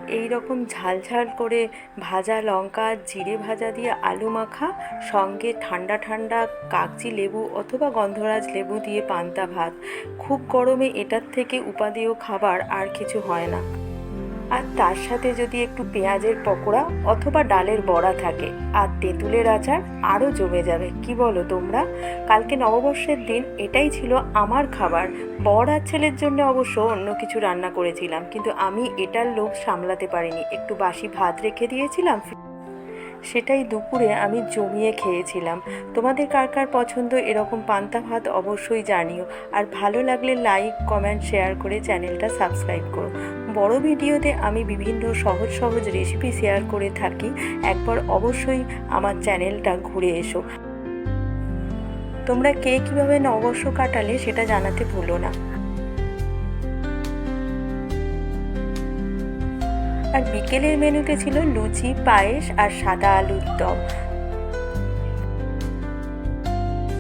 এই রকম ঝাল ঝাল করে ভাজা লঙ্কা জিরে ভাজা দিয়ে আলু মাখা, সঙ্গে ঠান্ডা ঠান্ডা কাগজি লেবু অথবা গন্ধরাজ লেবু দিয়ে পান্তা ভাত। খুব গরমে এটার থেকে উপাদেয় খাবার আর কিছু হয় না। আর তার সাথে যদি একটু পেঁয়াজের পকোড়া অথবা ডালের বড়া থাকে আর তেঁতুলের আচার, আরও জমে যাবে। কি বলো তোমরা? কালকে নববর্ষের দিন এটাই ছিল আমার খাবার। বর আর ছেলের জন্য অবশ্য অন্য কিছু রান্না করেছিলাম, কিন্তু আমি এটার লোভ সামলাতে পারিনি। একটু বাসি ভাত রেখে দিয়েছিলাম, সেটাই দুপুরে আমি জমিয়ে খেয়েছিলাম। তোমাদের কার কার পছন্দ এরকম পান্তা ভাত অবশ্যই জানিও। আর ভালো লাগলে লাইক কমেন্ট শেয়ার করে চ্যানেলটা সাবস্ক্রাইব করো। বড় ভিডিওতে আমি বিভিন্ন সহজ সহজ রেসিপি শেয়ার করে থাকি, একবার অবশ্যই আমার চ্যানেলটা ঘুরে এসো। তোমরা কে কীভাবে নববর্ষ কাটালে সেটা জানাতে ভুলো না। আর বিকেলের মেনুতে ছিল লুচি, পায়েস আর সাদা আলুর দম।